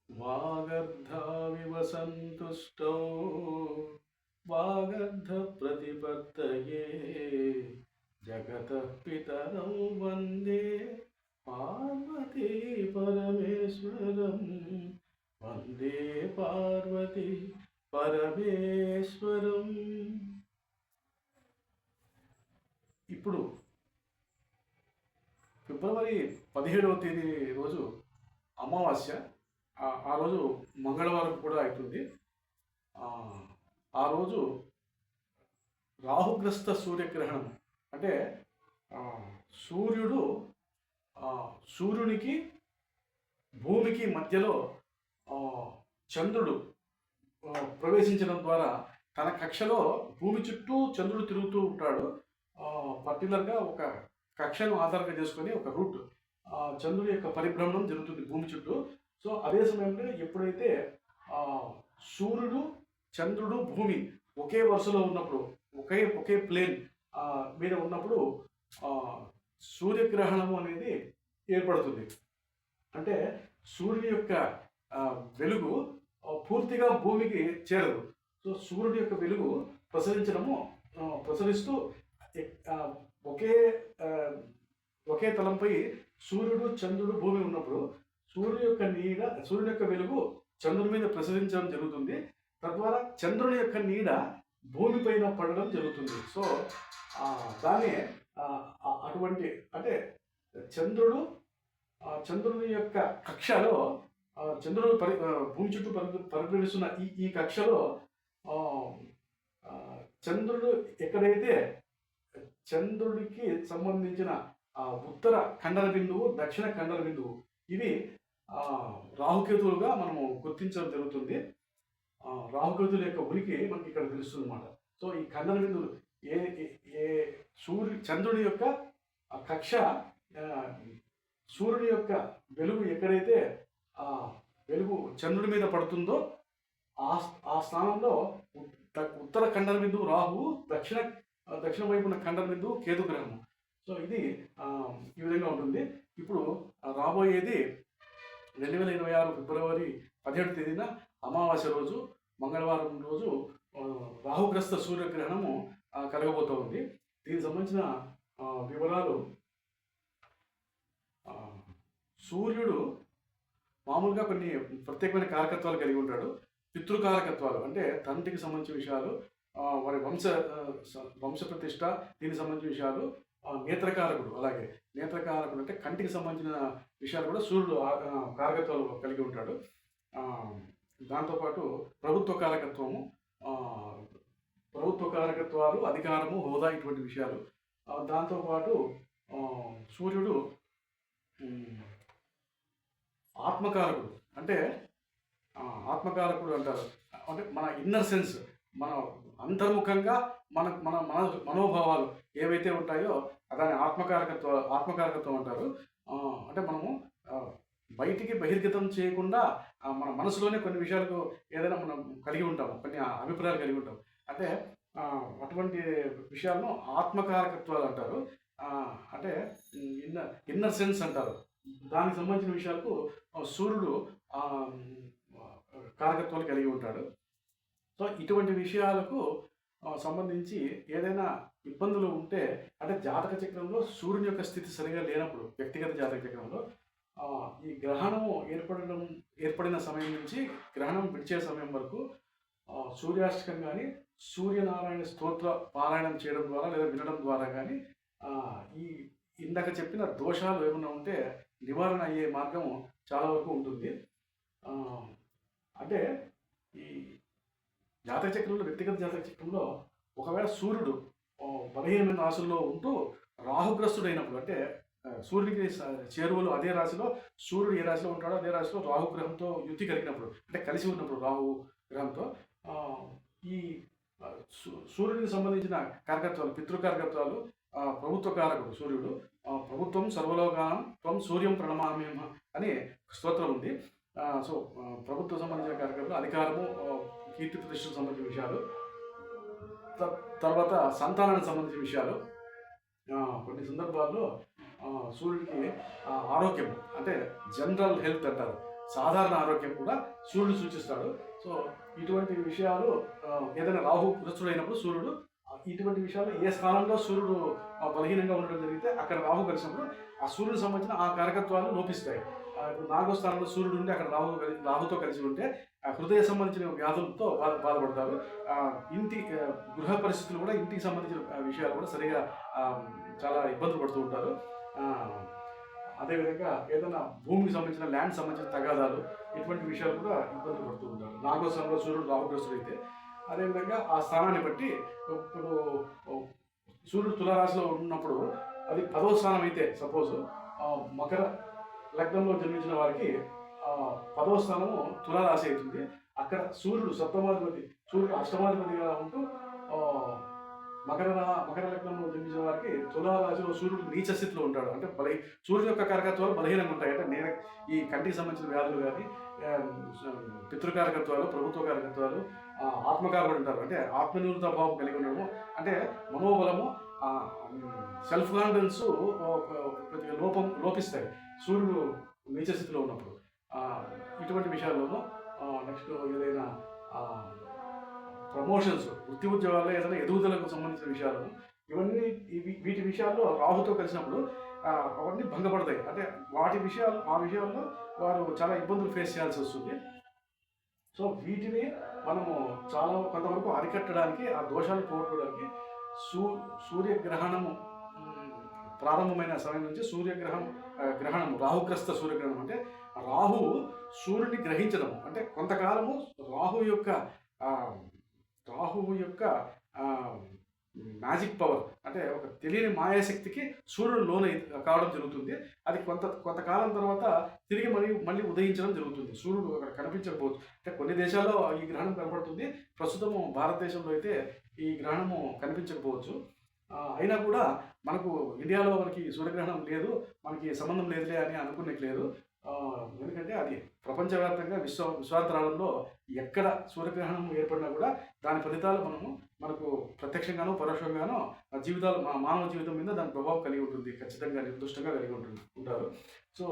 వాగర్ధావివ సంతుష్టౌ వాగర్ధ ప్రతిపత్తయే జగతః పితరౌ వందే పార్వతీ పరమేశ్వరం. వందే పార్వతీ పరమేశ్వరం. ఇప్పుడు ఫిబ్రవరి 17వ తేదీ రోజు అమావాస్య. ఆ రోజు మంగళవారం కూడా అవుతుంది. ఆ రోజు రాహుగ్రస్త సూర్యగ్రహణం. అంటే సూర్యునికి భూమికి మధ్యలో చంద్రుడు ప్రవేశించడం ద్వారా తన కక్షలో భూమి చుట్టూ చంద్రుడు తిరుగుతూ ఉంటాడు. పర్టికులర్గా ఒక కక్షను ఆధారంగా చేసుకొని ఒక రూట్ చంద్రుడి యొక్క పరిభ్రమణం జరుగుతుంది భూమి చుట్టూ. సో అదే సమయంలో ఎప్పుడైతే సూర్యుడు, చంద్రుడు, భూమి ఒకే వరుసలో ఉన్నప్పుడు, ఒకే ప్లేన్ మీద ఉన్నప్పుడు సూర్యగ్రహణము అనేది ఏర్పడుతుంది. అంటే సూర్యుని యొక్క వెలుగు పూర్తిగా భూమికి చేరదు. సో సూర్యుడి యొక్క వెలుగు ప్రసరిస్తూ ఒకే తలంపై సూర్యుడు, చంద్రుడు, భూమి ఉన్నప్పుడు సూర్యుని యొక్క వెలుగు చంద్రుని మీద ప్రసరించడం జరుగుతుంది. తద్వారా చంద్రుని యొక్క నీడ భూమిపైన పడడం జరుగుతుంది. సో దాన్ని అటువంటి అంటే చంద్రుని యొక్క కక్షలో చంద్రుడు భూమి చుట్టూ పరిభ్రమిస్తున్న ఈ కక్షలో చంద్రుడు ఎక్కడైతే చంద్రుడికి సంబంధించిన ఉత్తర ఖండన బిందువు, దక్షిణ ఖండన బిందువు, ఇవి రాహుకేతువులుగా మనము గుర్తించడం జరుగుతుంది. రాహుకేతువుల యొక్క ఉనికి మనకి ఇక్కడ తెలుస్తుంది అన్నమాట. సో ఈ ఖండన బిందువులు చంద్రుని యొక్క కక్ష, సూర్యుని యొక్క వెలుగు ఎక్కడైతే వెలుగు చంద్రుడి మీద పడుతుందో ఆ స్థానంలో ఉత్తర ఖండన బిందువు రాహువు, దక్షిణ వైపు ఉన్న ఖండన బిందువు కేతు గ్రహము. సో ఇది ఈ విధంగా ఉంటుంది. ఇప్పుడు రాబోయేది 2026 ఫిబ్రవరి 17వ తేదీన అమావాస్య రోజు, మంగళవారం రోజు రాహుగ్రస్త సూర్యగ్రహణము కలగబోతూ ఉంది. దీనికి సంబంధించిన వివరాలు: సూర్యుడు మామూలుగా కొన్ని ప్రత్యేకమైన కారకత్వాలు కలిగి ఉంటాడు. పితృకారకత్వాలు అంటే తండ్రికి సంబంధించిన విషయాలు, వారి వంశ ప్రతిష్ట, దీనికి సంబంధించిన విషయాలు. నేత్రకారకుడు, అలాగే నేత్రకారకుడు అంటే కంటికి సంబంధించిన విషయాలు కూడా సూర్యుడు కారకత్వాలు కలిగి ఉంటాడు. దాంతోపాటు ప్రభుత్వ కారకత్వాలు, అధికారము, హోదా, ఇటువంటి విషయాలు. దాంతోపాటు సూర్యుడు ఆత్మకారకుడు. అంటే ఆత్మకారకుడు అంటారు అంటే మన ఇన్నర్ సెన్స్, మన అంతర్ముఖంగా మన మన మనోభావాలు ఏవైతే ఉంటాయో దాన్ని ఆత్మకారకత్వం అంటారు. అంటే మనము బయటికి బహిర్గతం చేయకుండా మన మనసులోనే కొన్ని విషయాలకు ఏదైనా మనం కలిగి ఉంటాము, కొన్ని అభిప్రాయాలు కలిగి ఉంటాం. అంటే అటువంటి విషయాలను ఆత్మకారకత్వాలు అంటారు. అంటే ఇన్నర్ సెన్స్ అంటారు. దానికి సంబంధించిన విషయాలకు సూర్యుడు కారకత్వాలు కలిగి ఉంటాడు. సో ఇటువంటి విషయాలకు సంబంధించి ఏదైనా ఇబ్బందులు ఉంటే, అంటే జాతక చక్రంలో సూర్యుని యొక్క స్థితి సరిగా లేనప్పుడు, వ్యక్తిగత జాతక చక్రంలో ఈ గ్రహణము ఏర్పడిన సమయం నుంచి గ్రహణం విడిచే సమయం వరకు సూర్యాష్టకం కానీ, సూర్యనారాయణ స్తోత్ర పారాయణం చేయడం ద్వారా లేదా వినడం ద్వారా కానీ ఈ ఇందాక చెప్పిన దోషాలు ఏమైనా ఉంటే నివారణ అయ్యే మార్గం చాలా వరకు ఉంటుంది. అంటే ఈ జాతక చక్రంలో, వ్యక్తిగత జాతక చక్రంలో ఒకవేళ సూర్యుడు 15 రాశుల్లో ఉంటూ రాహుగ్రస్తుడైనప్పుడు, అంటే సూర్యుడికి చేరువలు అదే రాశిలో సూర్యుడు ఏ రాశిలో ఉంటాడో అదే రాశిలో రాహుగ్రహంతో యుతి కలిగినప్పుడు, అంటే కలిసి ఉన్నప్పుడు రాహు గ్రహంతో ఈ సూర్యుడికి సంబంధించిన కారకత్వాలు, పితృకారకత్వాలు, ప్రభుత్వ కారకుడు సూర్యుడు. ప్రభుత్వం సర్వలోకానం త్వం సూర్యం ప్రణమామ్యమ అనే స్తోత్రం ఉంది. సో ప్రభుత్వ సంబంధించిన కార్యక్రమాలు, అధికారము, కీర్తి ప్రతిష్టకు సంబంధించిన విషయాలు, తర్వాత సంతానానికి సంబంధించిన విషయాలు. కొన్ని సందర్భాల్లో సూర్యుడికి ఆరోగ్యం అంటే జనరల్ హెల్త్ అంటారు, సాధారణ ఆరోగ్యం కూడా సూర్యుడు సూచిస్తాడు. సో ఇటువంటి విషయాలు ఏదైనా రాహు గ్రస్తుడైనప్పుడు సూర్యుడు ఇటువంటి విషయాలు ఏ స్థానంలో సూర్యుడు బలహీనంగా ఉండడం జరిగితే అక్కడ రాహు కలిసినప్పుడు ఆ సూర్యుడికి సంబంధించిన ఆ కారకత్వాలు లోపిస్తాయి. ఇప్పుడు 4వ స్థానంలో సూర్యుడు ఉండి అక్కడ రాహుతో కలిసి ఉంటే హృదయ సంబంధించిన వ్యాధులతో బాధపడతారు. ఇంటి గృహ పరిస్థితులు కూడా, ఇంటికి సంబంధించిన విషయాలు కూడా సరిగా చాలా ఇబ్బందులు పడుతూ ఉంటారు. అదేవిధంగా ఏదైనా భూమికి సంబంధించిన ల్యాండ్ సంబంధించిన తగాదాలు, ఇటువంటి విషయాలు కూడా ఇబ్బందులు పడుతూ ఉంటారు 4వ స్థానంలో సూర్యుడు రాహుగ్రస్తుడు అయితే. అదేవిధంగా ఆ స్థానాన్ని బట్టి ఇప్పుడు సూర్యుడు తులారాశిలో ఉన్నప్పుడు అది 10వ స్థానం అయితే, సపోజ్ మకర లగ్నంలో జన్మించిన వారికి 10వ స్థానము తులారాశి అవుతుంది. అక్కడ సూర్యుడు సప్తమాధిపతి, సూర్యుడు అష్టమాధిపతిగా ఉంటూ మకర లగ్నంలో జన్మించిన వారికి తులారాశిలో సూర్యుడు నీచ స్థితిలో ఉంటాడు. అంటే సూర్యుడు యొక్క కారకత్వాలు బలహీనంగా ఉంటాయి. అంటే ఈ కంటికి సంబంధించిన వ్యాధులు కానీ, పితృకారకత్వాలు, ప్రభుత్వ కారకత్వాలు, ఆత్మకారకుడు ఉంటారు. అంటే ఆత్మనిర్వృత భావం కలిగి ఉండడము, అంటే మనోబలము, సెల్ఫ్ కాన్ఫిడెన్స్ కొద్దిగా లోపిస్తాయి సూర్యుడు నీచ స్థితిలో ఉన్నప్పుడు. ఇటువంటి విషయాల్లోనూ నెక్స్ట్ ఏదైనా ప్రమోషన్స్, వృత్తి ఉద్యోగాల్లో ఏదైనా ఎదుగుదలకు సంబంధించిన విషయాలను, ఇవన్నీ వీటి విషయాల్లో రాహుతో కలిసినప్పుడు అవన్నీ భంగపడతాయి. అంటే ఆ విషయాల్లో వారు చాలా ఇబ్బందులు ఫేస్ చేయాల్సి వస్తుంది. సో వీటిని మనము కొంతవరకు అరికట్టడానికి, ఆ దోషాలు పోగొట్టుకోవడానికి సూర్యగ్రహణము ప్రారంభమైన సమయం నుంచి గ్రహణము రాహుగ్రస్త సూర్యగ్రహణం అంటే రాహు సూర్యుడిని గ్రహించడము. అంటే కొంతకాలము రాహువు యొక్క మ్యాజిక్ పవర్, అంటే ఒక తెలియని మాయాశక్తికి సూర్యుడు లోన కావడం జరుగుతుంది. అది కొంతకాలం తర్వాత తిరిగి మళ్ళీ ఉదయించడం జరుగుతుంది. సూర్యుడు అక్కడ కనిపించకపోవచ్చు. అంటే కొన్ని దేశాల్లో ఈ గ్రహణం కనపడుతుంది, ప్రస్తుతము భారతదేశంలో అయితే ఈ గ్రహణము కనిపించకపోవచ్చు. అయినా కూడా మనకు ఇండియాలో మనకి సూర్యగ్రహణం లేదు, మనకి సంబంధం లేదులే అని అనుకునేకి లేదు. ఎందుకంటే అది ప్రపంచవ్యాప్తంగా విశ్వాంతరాళంలో ఎక్కడ సూర్యగ్రహణం ఏర్పడినా కూడా దాని ఫలితాలు మనకు ప్రత్యక్షంగానో పరోక్షంగానో మానవ జీవితం మీద దాని ప్రభావం కలిగి ఉంటుంది, ఖచ్చితంగా నిర్దిష్టంగా కలిగి ఉంటారు. సో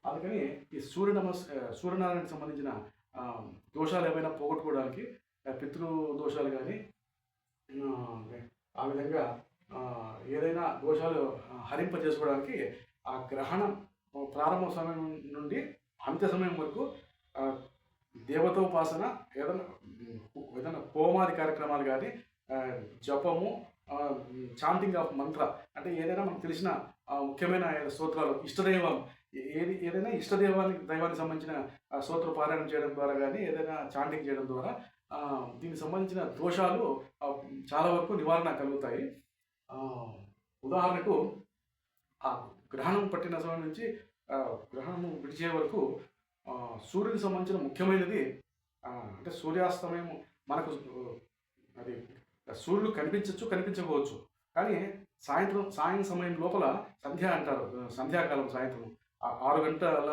అందుకని ఈ సూర్యనారాయణకి సంబంధించిన దోషాలు ఏమైనా పోగొట్టుకోవడానికి, పితృ దోషాలు కానీ, ఆ విధంగా ఏదైనా దోషాలు హరింపజేసుకోవడానికి ఆ గ్రహణం ప్రారంభ సమయం నుండి అంత్య సమయం వరకు దేవతోపాసన, ఏదైనా హోమాది కార్యక్రమాలు కానీ, జపము, చాంటింగ్ ఆఫ్ మంత్ర, అంటే ఏదైనా మనకు తెలిసిన ముఖ్యమైన స్తోత్రాలు, ఇష్టదైవం ఏదైనా దైవానికి సంబంధించిన స్తోత్ర పారాయణం చేయడం ద్వారా కానీ, ఏదైనా చాంటింగ్ చేయడం ద్వారా దీనికి సంబంధించిన దోషాలు చాలా వరకు నివారణ కలుగుతాయి. ఉదాహరణకు ఆ గ్రహణం పట్టిన సమయం నుంచి గ్రహణము విడిచే వరకు సూర్యుడికి సంబంధించిన ముఖ్యమైనది అంటే సూర్యాస్తమయం మనకు అది సూర్యుడు కనిపించకపోవచ్చు, కానీ సాయం సమయం లోపల సంధ్య అంటారు, సంధ్యాకాలం సాయంత్రం 6 గంటల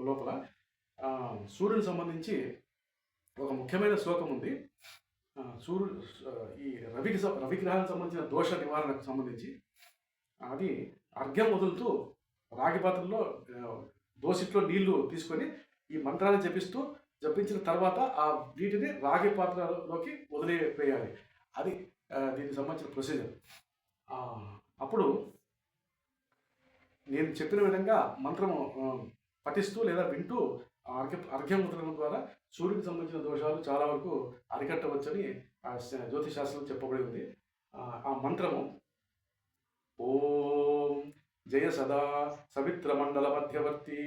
లోపల సూర్యుడికి సంబంధించి ఒక ముఖ్యమైన శ్లోకం ఉంది. ఈ రవిగ్రహానికి సంబంధించిన దోష నివారణకు సంబంధించి అది అర్ఘ్యం వదులుతూ రాగి పాత్రలో దోసిట్లో నీళ్లు తీసుకొని ఈ మంత్రాన్ని జపించిన తర్వాత ఆ వీటిని రాగి పాత్రలోకి వదిలివేయాలి. అది దీనికి సంబంధించిన ప్రొసీజర్. అప్పుడు నేను చెప్పిన విధంగా మంత్రము పఠిస్తూ లేదా వింటూ అర్ఘ్యం వదలడం ద్వారా సూర్యుడికి సంబంధించిన దోషాలు చాలా వరకు అరికట్టవచ్చని జ్యోతిశాస్త్రం చెప్పబడి ఉంది. ఆ మంత్రము ఓం జయ సదా సవిత్రమండల మధ్యవర్తి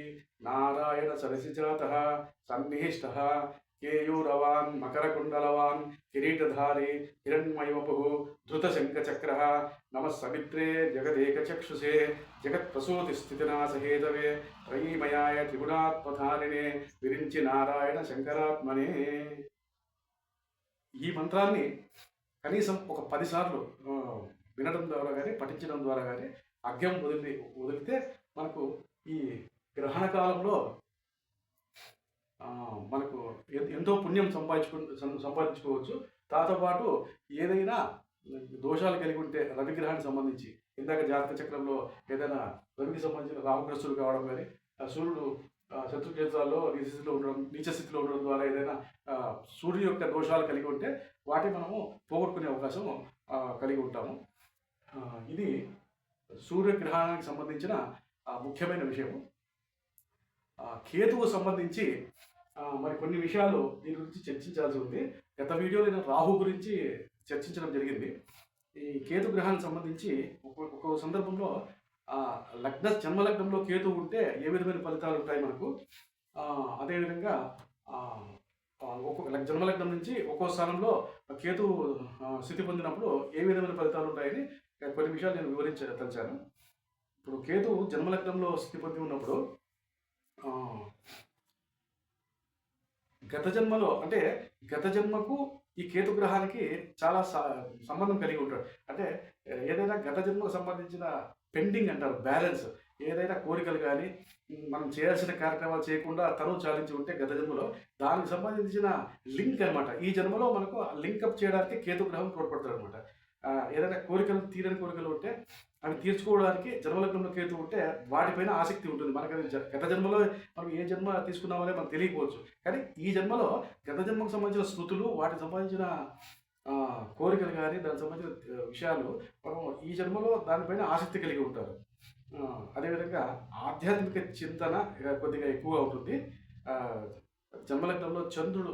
నారాయణ సరసిజాత సన్నిహిష్ట కేయూరవాన్ మకరకుండలవాన్ కిరీటధారి హిరణ్మయవపు ధృతశంఖచక్ర నమ సవిత్రే జగదేకచక్షుషే జగత్ప్రసూతి స్థితినాశహేతవే త్రయీమయాయ త్రిగుణాత్మధారిణే విరించి నారాయణ శంకరాత్మనే. ఈ మంత్రాన్ని కనీసం ఒక 10 సార్లు వినడం ద్వారా కానీ, పఠించడం ద్వారా కానీ అర్ఘ్యం వదిలితే మనకు ఈ గ్రహణ కాలంలో మనకు ఎంతో పుణ్యం సంపాదించుకోవచ్చు. దాంతో పాటు ఏదైనా దోషాలు కలిగి ఉంటే రవిగ్రహానికి సంబంధించి, ఇందాక జాతక చక్రంలో ఏదైనా రవికి సంబంధించిన రాహుగ్రస్తులు కావడం కానీ, సూర్యుడు శత్రు క్షేత్రాల్లో నీచ స్థితిలో ఉండడం ద్వారా ఏదైనా సూర్యుడి యొక్క దోషాలు కలిగి ఉంటే వాటిని మనము పోగొట్టుకునే అవకాశం కలిగి ఉంటాము. ఇది సూర్యగ్రహణానికి సంబంధించిన ముఖ్యమైన విషయము. కేతువు సంబంధించి మరి కొన్ని విషయాలు దీని గురించి చర్చించాల్సి ఉంది. గత వీడియోలో నేను రాహు గురించి చర్చించడం జరిగింది. ఈ కేతు గ్రహానికి సంబంధించి ఒక్కొక్క సందర్భంలో జన్మలగ్నంలో కేతు ఉంటే ఏ విధమైన ఫలితాలు ఉంటాయి మనకు, అదేవిధంగా ఒక్కొక్క జన్మలగ్నం నుంచి ఒక్కో స్థానంలో కేతు స్థితి పొందినప్పుడు ఏ విధమైన ఫలితాలు ఉంటాయని కొన్ని విషయాలు నేను వివరించదలిచాను. ఇప్పుడు కేతు జన్మలగ్నంలో స్థితి పొంది ఉన్నప్పుడు గత జన్మలో అంటే గత జన్మకు ఈ కేతు గ్రహానికి చాలా సంబంధం కలిగి ఉంటాడు. అంటే ఏదైనా గత జన్మకు సంబంధించిన పెండింగ్ అంటారు బ్యాలెన్స్, ఏదైనా కోరికలు కానీ మనం చేయాల్సిన కార్యక్రమాలు చేయకుండా తను చాలించి ఉంటే గత జన్మలో దానికి సంబంధించిన లింక్ అనమాట. ఈ జన్మలో మనకు లింకప్ చేయడానికి కేతు గ్రహం తోడ్పడతాడు అనమాట. ఏదైనా కోరికలు తీరని కోరికలు ఉంటే అవి తీర్చుకోవడానికి జన్మలగ్నంలో కేతు ఉంటే వాటిపైన ఆసక్తి ఉంటుంది. మనకు గత జన్మలో మనం ఏ జన్మ తీసుకున్నామనే మనకు తెలియకపోవచ్చు, కానీ ఈ జన్మలో గత జన్మకు సంబంధించిన స్మృతులు, వాటికి సంబంధించిన కోరికలు కానీ దానికి సంబంధించిన విషయాలు మనం ఈ జన్మలో దానిపైన ఆసక్తి కలిగి ఉంటారు. అదేవిధంగా ఆధ్యాత్మిక చింతన కొద్దిగా ఎక్కువగా ఉంటుంది. జన్మలగ్నంలో చంద్రుడు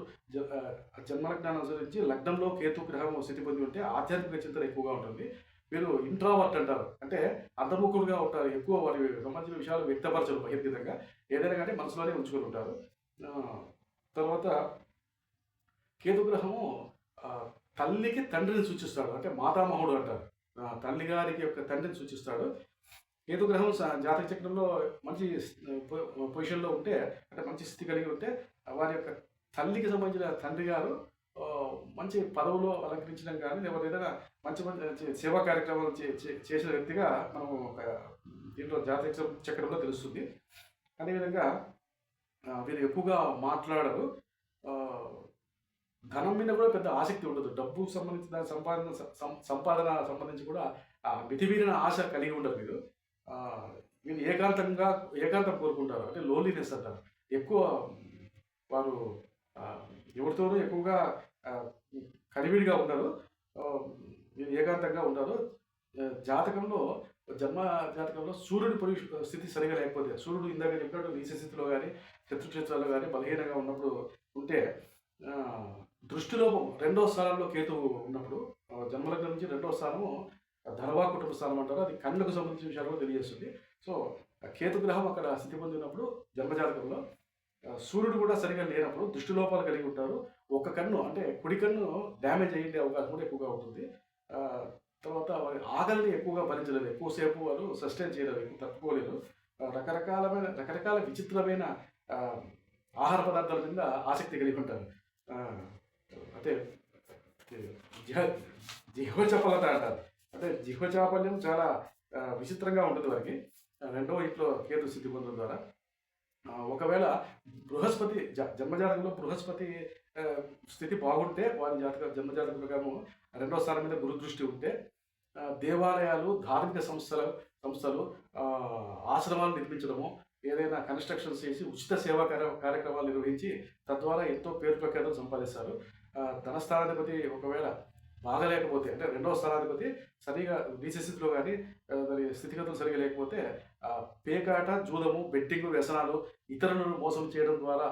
జన్మలగ్నాన్ని అనుసరించి లగ్నంలో కేతు గ్రహం స్థితి పొంది ఉంటే ఆధ్యాత్మిక చింతన ఎక్కువగా ఉంటుంది. వీరు ఇంట్రావర్ట్ అంటారు, అంటే అంతర్ముఖులుగా ఉంటారు. ఎక్కువ వారి సంబంధించిన విషయాలు వ్యక్తపరచరు బహిర్గతంగా, ఏదైనా కానీ మనసులోనే ఉంచుకొని ఉంటారు. తర్వాత కేతు గ్రహము తల్లికి తండ్రిని సూచిస్తాడు, అంటే మాతామహుడు అంటారు. తల్లి గారికి యొక్క తండ్రిని సూచిస్తాడు. కేతు గ్రహం జాతక చక్రంలో మంచి పొజిషన్లో ఉంటే, అంటే మంచి స్థితి కలిగి ఉంటే వారి యొక్క తల్లికి సంబంధించిన తండ్రి గారు మంచి పదవులో అలంకరించడం కానీ, లేకపోతే ఏదైనా మంచి మంచి సేవా కార్యక్రమాలు చేసిన వ్యక్తిగా మనము దీంట్లో జాతక చక్రంలో తెలుస్తుంది. అదేవిధంగా వీరు ఎక్కువగా మాట్లాడరు. ధనం మీద కూడా పెద్ద ఆసక్తి ఉండదు. డబ్బుకు సంబంధించిన సంపాదన సంబంధించి కూడా మితిమీరిన ఆశ కలిగి ఉండరు. వీరు ఏకాంతం కోరుకుంటారు, అంటే లోన్లీనెస్ అంటారు. ఎక్కువ వారు ఎవరితోనూ ఎక్కువగా కనివిడిగా ఉండరు, ఏకాంతంగా ఉంటారు. జాతకంలో జాతకంలో సూర్యుడి స్థితి సరిగా లేకపోతే, సూర్యుడు ఇందాక చెప్పినట్టు నీచ స్థితిలో కానీ శత్రుక్షేత్రాల్లో కానీ బలహీనంగా ఉన్నప్పుడు ఉంటే, దృష్టిలోపం రెండవ స్థానంలో కేతువు ఉన్నప్పుడు, జన్మలగ్నం నుంచి రెండవ స్థానము ధనవా కుటుంబ స్థానం అంటారు, అది కన్నుకు సంబంధించిన విషయాలు కూడా తెలియజేస్తుంది. సో కేతు గ్రహం అక్కడ స్థితి పొందినప్పుడు జన్మజాతకంలో సూర్యుడు కూడా సరిగా లేనప్పుడు దృష్టిలోపాలు కలిగి ఉంటారు. ఒక కన్ను అంటే కుడి కన్ను డ్యామేజ్ అయ్యే అవకాశం కూడా ఎక్కువగా ఉంటుంది. తర్వాత ఆకలిని ఎక్కువగా భరించలేరు, ఎక్కువసేపు వారు సస్టైన్ చేయలేరు, ఎక్కువ తట్టుకోలేరు. రకరకాల విచిత్రమైన ఆహార పదార్థాల మీద ఆసక్తి కలిగి ఉంటారు. అంటే జిహ్వచపలత అంటారు, అంటే జిహ్వచాపల్యం చాలా విచిత్రంగా ఉంటుంది వారికి రెండవ ఇంట్లో కేతు స్థితి పొందడం ద్వారా. ఒకవేళ బృహస్పతి జన్మజాతకంలో బృహస్పతి స్థితి బాగుంటే, వారి జన్మజాతక ప్రకారం రెండవ స్థానం మీద గురుదృష్టి ఉంటే, దేవాలయాలు, ధార్మిక సంస్థలు ఆశ్రమాలు నిర్మించడము, ఏదైనా కన్స్ట్రక్షన్స్ చేసి ఉచిత సేవా కార్యక్రమాలు నిర్వహించి తద్వారా ఎంతో పేరు ప్రఖ్యాతలు సంపాదిస్తారు. ధనస్థానాధిపతి ఒకవేళ బాగలేకపోతే, అంటే రెండవ స్థానాధిపతి సరిగా నీచ స్థితిలో కానీ దాని స్థితిగతులు సరిగా లేకపోతే పేకాట, జూదము, బెట్టింగ్, వ్యసనాలు, ఇతరులను మోసం చేయడం ద్వారా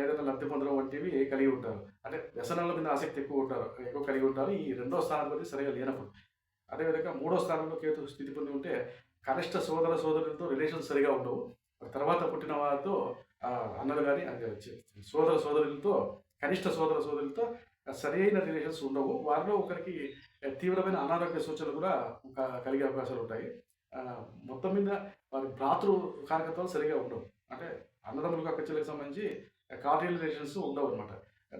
ఏదైనా లబ్ధి పొందడం వంటివి కలిగి ఉంటారు. అంటే వ్యసనాల మీద ఆసక్తి ఎక్కువ కలిగి ఉంటారు ఈ రెండవ స్థానాధిపతి సరిగా లేనప్పుడు. అదేవిధంగా మూడో స్థానంలో కేతు స్థితి పొంది ఉంటే కనిష్ట సోదరులతో రిలేషన్స్ సరిగా ఉండవు. తర్వాత పుట్టిన వారితో అన్నలు కానీ సోదరులతో కనిష్ట సోదరులతో సరైన రిలేషన్స్ ఉండవు. వారిలో ఒకరికి తీవ్రమైన అనారోగ్య సూచనలు కూడా కలిగే అవకాశాలు ఉంటాయి. మొత్తం మీద వారి భ్రాతృ కార్యకర్తలు సరిగా ఉండవు, అంటే అన్నదమ్ములకు అక్కచెల్లెలకు సంబంధించి కార్డియల్ రిలేషన్స్ ఉండవు అనమాట.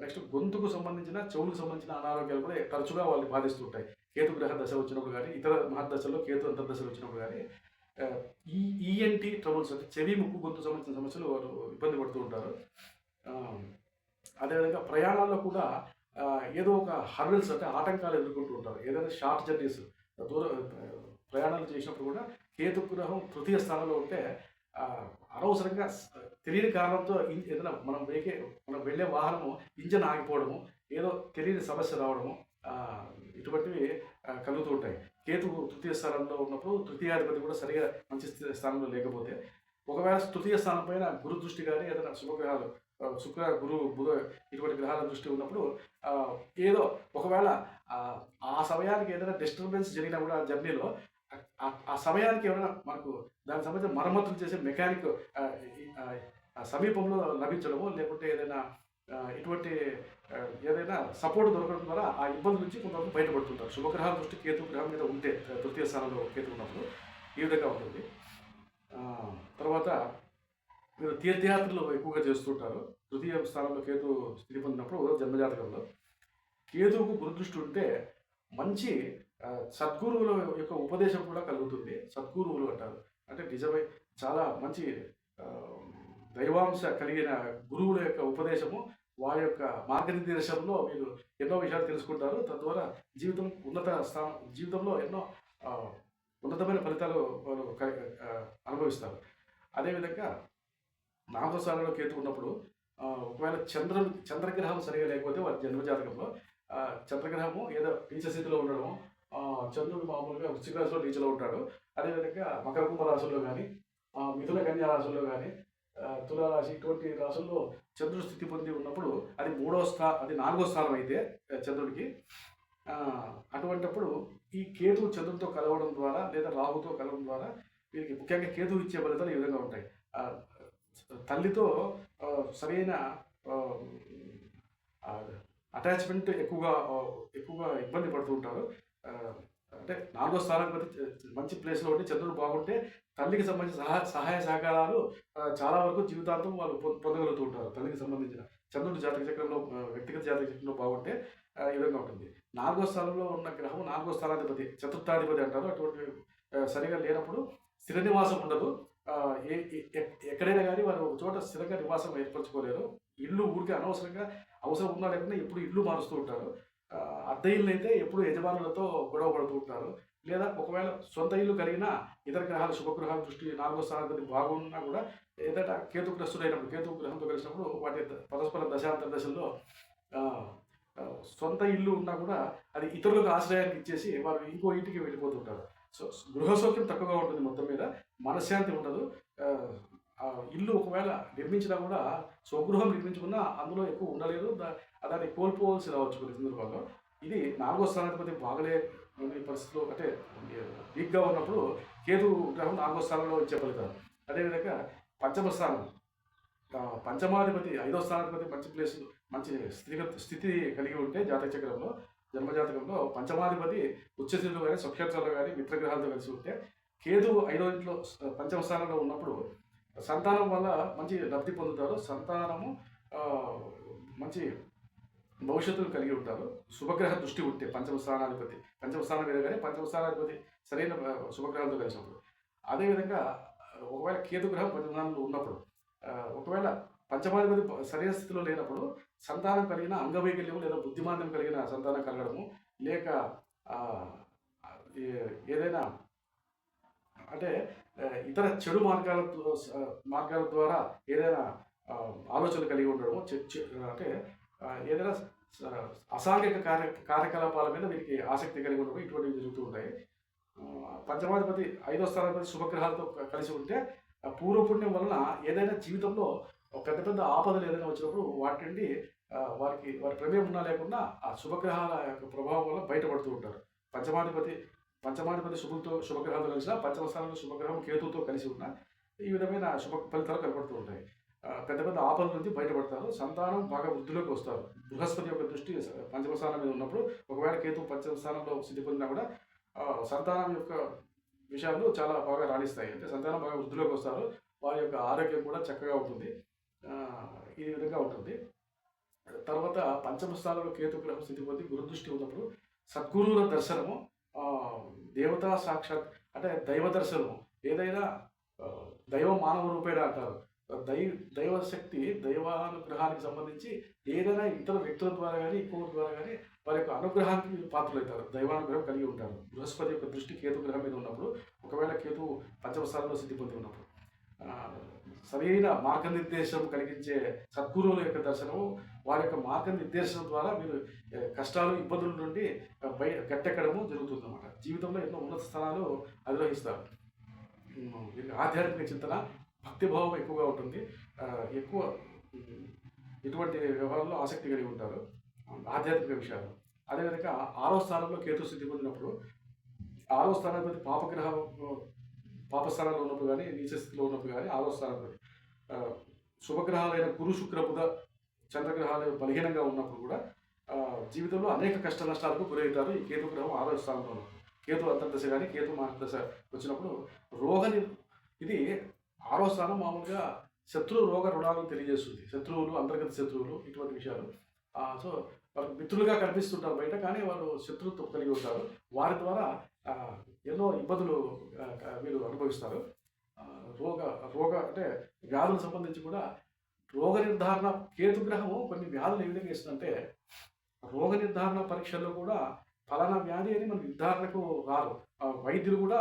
నెక్స్ట్ గొంతుకు సంబంధించిన, చెవులకు సంబంధించిన అనారోగ్యాలు కూడా తరచుగా వాళ్ళని బాధిస్తుంటాయి. కేతు గ్రహ దశ వచ్చినప్పుడు కానీ, ఇతర మహర్దశలో కేతు అంతర్దశలు వచ్చినప్పుడు కానీ ఈఎన్టీ ట్రబుల్స్, అంటే చెవి, ముక్కు, గొంతు సంబంధించిన సమస్యలు వారు ఇబ్బంది పడుతూ ఉంటారు. అదేవిధంగా ప్రయాణాల్లో కూడా ఏదో ఒక హర్డల్స్, అంటే ఆటంకాలు ఎదుర్కొంటూ ఉంటారు. ఏదైనా షార్ట్ జర్నీస్, ప్రయాణాలు చేసినప్పుడు కూడా కేతు గ్రహం తృతీయ స్థానంలో ఉంటే అనవసరంగా తెలియని కారణంతో ఏదైనా మనం వెళ్ళే వాహనము ఇంజన్ ఆగిపోవడము, ఏదో తెలియని సమస్య రావడము, ఇటువంటివి కలుగుతూ ఉంటాయి. కేతువు తృతీయ స్థానంలో ఉన్నప్పుడు తృతీయాధిపతి కూడా సరిగా మంచి స్థానంలో లేకపోతే, ఒకవేళ తృతీయ స్థానం పైన గురు దృష్టి కానీ ఏదైనా శుభగ్రహాలు శుక్ర, గురు, బుధ ఇటువంటి గ్రహాల దృష్టి ఉన్నప్పుడు ఏదో ఒకవేళ ఆ సమయానికి ఏదైనా డిస్టర్బెన్స్ జరిగినా కూడా జర్నీలో ఆ సమయానికి ఏమైనా మనకు దానికి సంబంధించిన మరమ్మతులు చేసే మెకానిక్ సమీపంలో లభించడము, లేకుంటే ఏదైనా ఇటువంటి ఏదైనా సపోర్ట్ దొరకడం ద్వారా ఆ ఇబ్బంది నుంచి కొంతవరకు బయటపడుతుంటారు. శుభగ్రహాల దృష్టి కేతు గ్రహం మీద ఉంటే తృతీయ స్థానంలో కేతు ఉన్నప్పుడు ఈ విధంగా ఉంటుంది. తర్వాత మీరు తీర్థయాత్రలు ఎక్కువగా చేస్తుంటారు. తృతీయ స్థానంలో కేతు స్థితి పొందినప్పుడు జన్మజాతకంలో కేతువుకు గురుదృష్టి ఉంటే మంచి సద్గురువుల యొక్క ఉపదేశం కూడా కలుగుతుంది. సద్గురువులు అంటారు అంటే నిజమే చాలా మంచి దైవాంశ కలిగిన గురువుల యొక్క ఉపదేశము, వారి యొక్క మార్గనిర్దేశంలో మీరు ఎన్నో విషయాలు తెలుసుకుంటారు. తద్వారా జీవితంలో ఎన్నో ఉన్నతమైన ఫలితాలు వారు అనుభవిస్తారు. అదేవిధంగా 4వ స్థానంలో కేతు ఉన్నప్పుడు ఒకవేళ చంద్రగ్రహం సరిగా లేకపోతే వారి జన్మజాతకంలో చంద్రగ్రహము ఏదో నీచ స్థితిలో ఉండడము, చంద్రుడు మామూలుగా వృశ్చిక రాశిలో నీచలో ఉంటాడు. అదేవిధంగా మకర కుంభ రాశుల్లో కానీ, మిథున కన్యా రాశుల్లో కానీ, తులారాశి ఇటువంటి రాశుల్లో చంద్రుడు స్థితి పొంది ఉన్నప్పుడు అది 4వ స్థానం అయితే చంద్రుడికి, అటువంటిప్పుడు ఈ కేతువు చంద్రుడితో కలవడం ద్వారా లేదా రాహుతో కలవడం ద్వారా వీరికి ముఖ్యంగా కేతువు ఇచ్చే ఫలితాలు ఈ విధంగా ఉంటాయి. తల్లితో సరైన అటాచ్మెంట్ ఎక్కువగా ఇబ్బంది పడుతూ ఉంటారు. అంటే 4వ స్థానాధిపతి మంచి ప్లేస్లో ఉంటే చంద్రుడు బాగుంటే తల్లికి సంబంధించిన సహాయ సహకారాలు చాలా వరకు జీవితాంతం వాళ్ళు పొందగలుగుతూ ఉంటారు. తల్లికి సంబంధించిన చంద్రుడు జాతక చక్రంలో వ్యక్తిగత జాతక చక్రంలో బాగుంటే ఈ విధంగా ఉంటుంది. 4వ స్థానంలో ఉన్న గ్రహం 4వ స్థానాధిపతి చతుర్థాధిపతి అంటారు. అటువంటి సరిగా లేనప్పుడు స్థిర నివాసం ఉండదు. ఎక్కడైనా కానీ వారు ఒక చోట స్థిరంగా నివాసం ఏర్పరచుకోలేరు. ఇల్లు ఊరికే అనవసరంగా అవసరం ఉన్నా లేకుండా ఎప్పుడు ఇల్లు మారుస్తూ ఉంటారు. అద్దె ఇల్లు అయితే ఎప్పుడు యజమానులతో గొడవ పడుతూ ఉంటారు. లేదా ఒకవేళ సొంత ఇల్లు కలిగిన ఇతర గ్రహాలు శుభగ్రహాల దృష్టి 4వ స్థానాధిపతి బాగున్నా కూడా ఏదైనా కేతుగ్రస్తుడైనప్పుడు కేతు గ్రహంతో కలిసినప్పుడు వాటి పరస్పర దశాంతర దశల్లో సొంత ఇల్లు ఉన్నా కూడా అది ఇతరులకు ఆశ్రయానికి ఇచ్చేసి వారు ఇంకో ఇంటికి వెళ్ళిపోతుంటారు. సో గృహ సౌఖ్యం తక్కువగా ఉంటుంది, మొత్తం మీద మనశ్శాంతి ఉండదు. ఇల్లు ఒకవేళ నిర్మించినా కూడా స్వగృహం నిర్మించుకున్నా అందులో ఎక్కువ ఉండలేదు, దాన్ని కోల్పోవాల్సి రావచ్చు కొన్ని సందర్భాల్లో. ఇది 4వ స్థానాధిపతి బాగలే పరిస్థితులు అంటే వీక్గా ఉన్నప్పుడు కేతు గ్రహం 4వ స్థానంలో ఇచ్చే ఫలితాలు. అదేవిధంగా పంచమ స్థానం పంచమాధిపతి 5వ స్థానాధిపతి మంచి ప్లేస్ మంచి స్థితి కలిగి ఉంటే జాతక చక్రంలో జన్మజాతకంలో పంచమాధిపతి ఉచ్చస్థితిలో కానీ స్వక్షేత్రాల్లో కానీ మిత్రగ్రహాలతో కలిసి ఉంటే కేతువు 5వ ఇంట్లో పంచమ స్థానంలో ఉన్నప్పుడు సంతానం వల్ల మంచి లబ్ధి పొందుతారు. సంతానము మంచి భవిష్యత్తును కలిగి ఉంటారు. శుభగ్రహ దృష్టి ఉంటే పంచమ స్థానం మీద కానీ పంచమ స్థానాధిపతి సరైన శుభగ్రహాలతో కలిసినప్పుడు. అదేవిధంగా ఒకవేళ కేతు గ్రహం పంచమస్థానంలో ఉన్నప్పుడు ఒకవేళ పంచమాధిపతి సరైన స్థితిలో లేనప్పుడు సంతానం కలిగిన అంగవైకల్యము లేదా బుద్ధిమాంద్యం కలిగిన సంతానం కలగడము, లేక ఏదైనా అంటే ఇతర చెడు మార్గాల ద్వారా ఏదైనా ఆలోచనలు కలిగి ఉండడము, అంటే ఏదైనా అసాంఘిక కార్యకలాపాల మీద వీరికి ఆసక్తి కలిగి ఉండడం ఇటువంటివి జరుగుతూ ఉంటాయి. పంచమాధిపతి 5వ స్థానాధిపతి శుభగ్రహాలతో కలిసి ఉంటే పూర్వపుణ్యం వలన ఏదైనా జీవితంలో పెద్ద పెద్ద ఆపదలు ఏదైనా వచ్చినప్పుడు వాటి నుండి వారి ప్రమేయం ఉన్నా లేకుండా ఆ శుభగ్రహాల యొక్క ప్రభావం వల్ల బయటపడుతూ ఉంటారు. పంచమాధిపతి శుభగ్రహాలతో కలిసిన పంచమ స్థానంలో శుభగ్రహం కేతుతో కలిసి ఉన్న ఈ విధమైన శుభ ఫలితాలు కనబడుతూ ఉంటాయి. పెద్ద పెద్ద ఆపదల నుంచి బయటపడతారు. సంతానం బాగా వృద్ధిలోకి వస్తారు. బృహస్పతి యొక్క దృష్టి పంచమ స్థానం మీద ఉన్నప్పుడు ఒకవేళ కేతు పంచమ స్థానంలో స్థితి పొందినా కూడా సంతానం యొక్క విషయాలు చాలా బాగా రాణిస్తాయి. అంటే సంతానం బాగా వృద్ధిలోకి వస్తారు. వారి యొక్క ఆరోగ్యం కూడా చక్కగా ఉంటుంది. ఈ విధంగా ఉంటుంది. తర్వాత పంచమ స్థానంలో కేతు గ్రహం స్థితి పొంది గురుదృష్టి ఉన్నప్పుడు సద్గురువుల దర్శనము, దేవతా సాక్షాత్ అంటే దైవ దర్శనము, ఏదైనా దైవం మానవ రూపేణ అంటారు. దైవశక్తి దైవానుగ్రహానికి సంబంధించి ఏదైనా ఇతర వ్యక్తుల ద్వారా కానీ ఇంకొకరి ద్వారా కానీ వారి యొక్క అనుగ్రహానికి వీళ్ళు పాత్రలవుతారు. దైవానుగ్రహం కలిగి ఉంటారు. బృహస్పతి యొక్క దృష్టి కేతు గ్రహం మీద ఉన్నప్పుడు ఒకవేళ కేతు పంచమ స్థానంలో స్థితి పొంది ఉన్నప్పుడు సరైన మార్గనిర్దేశం కలిగించే సద్గురువుల యొక్క దర్శనము, వారి యొక్క మార్గనిర్దేశం ద్వారా మీరు కష్టాలు, ఇబ్బందుల నుండి గట్టెక్కడము జరుగుతుందన్నమాట. జీవితంలో ఎన్నో ఉన్నత స్థానాలు అధిరోహిస్తారు. ఆధ్యాత్మిక చింతన, భక్తిభావం ఎక్కువగా ఉంటుంది. ఎక్కువ ఇటువంటి వ్యవహారంలో ఆసక్తి కలిగి ఉంటారు, ఆధ్యాత్మిక విషయాలు. అదేవిధంగా 6వ స్థానంలో కేతు స్థితి పొందినప్పుడు, 6వ స్థానాధిపతి పాపస్థానంలో ఉన్నప్పుడు కానీ, నీచ స్థితిలో ఉన్నప్పుడు కానీ 6వ స్థానాధిపతి శుభగ్రహాలైన గురు, శుక్ర, బుధ, చంద్రగ్రహాలు బలహీనంగా ఉన్నప్పుడు కూడా జీవితంలో అనేక కష్ట నష్టాలకు గురవుతారు. ఈ కేతు గ్రహం 6వ స్థానంలో ఉన్నప్పుడు, కేతు అంతర్దశ కానీ కేతు మహర్దశ వచ్చినప్పుడు ఇది 6వ స్థానం మామూలుగా శత్రు రోగ రుణాలను తెలియజేస్తుంది. శత్రువులు, అంతర్గత శత్రువులు, ఇటువంటి విషయాలు. సో వాళ్ళకి మిత్రులుగా కనిపిస్తుంటారు బయట, కానీ వాళ్ళు శత్రుత్వం కలిగి ఉంటారు. వారి ద్వారా ఎన్నో ఇబ్బందులు వీరు అనుభవిస్తారు. రోగ అంటే వ్యాధులకు సంబంధించి కూడా రోగ నిర్ధారణ, కేతు గ్రహము కొన్ని వ్యాధులు ఏ విధంగా ఇస్తుందంటే, రోగ నిర్ధారణ పరీక్షల్లో కూడా ఫలానా వ్యాధి అని మన నిర్ధారణకు రారు. వైద్యులు కూడా,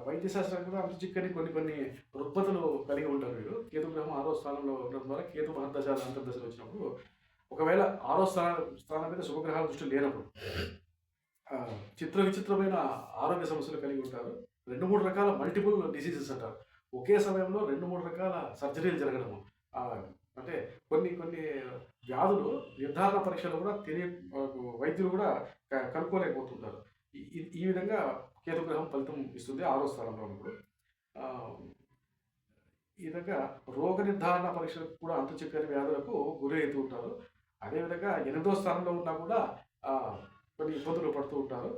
వైద్య శాస్త్రం కూడా అంత చిక్కని కొన్ని రుగ్మతలు కలిగి ఉంటారు వీరు. కేతు గ్రహం 6వ స్థానంలో ఉండడం ద్వారా కేతు మహర్దశ, అంతర్దశలు వచ్చినప్పుడు, ఒకవేళ 6వ స్థానం మీద శుభగ్రహాల దృష్టి లేనప్పుడు విచిత్రమైన ఆరోగ్య సమస్యలు కలిగి ఉంటారు. 2-3 రకాల మల్టిపుల్ డిసీజెస్ అంటారు. ఒకే సమయంలో 2-3 రకాల సర్జరీలు జరగడము. అంటే కొన్ని వ్యాధులు నిర్ధారణ పరీక్షలు కూడా వైద్యులు కూడా కనుక్కోలేకపోతుంటారు. ఈ విధంగా కేతుగ్రహం ఫలితం ఇస్తుంది 6వ స్థానంలో ఉన్నప్పుడు. ఈ విధంగా రోగ నిర్ధారణ పరీక్షలకు కూడా అంతుచిక్కని వ్యాధులకు గురి అవుతూ ఉంటారు. అదేవిధంగా 8వ స్థానంలో ఉన్నా కూడా కొన్ని ఇబ్బందులు పడుతూ ఉంటారు.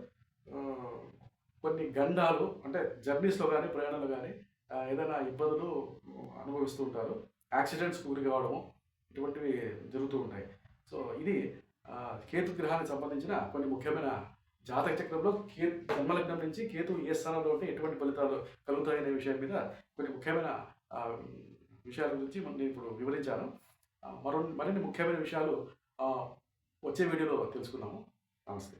కొన్ని గండాలు అంటే జర్నీస్లో కానీ, ప్రయాణాలు కానీ ఏదైనా ఇబ్బందులు అనుభవిస్తూ ఉంటారు. యాక్సిడెంట్స్కి గురి కావడము, ఇటువంటివి జరుగుతూ ఉంటాయి. సో ఇది కేతు గ్రహానికి సంబంధించిన కొన్ని ముఖ్యమైన జాతక చక్రంలో జన్మలగ్నం నుంచి కేతు ఏ స్థానంలో ఉంటే ఎటువంటి ఫలితాలు కలుగుతాయనే విషయం మీద కొన్ని ముఖ్యమైన విషయాల గురించి నేను ఇప్పుడు వివరించాను. మరిన్ని ముఖ్యమైన విషయాలు వచ్చే వీడియోలో తెలుసుకుందాము. నమస్తే.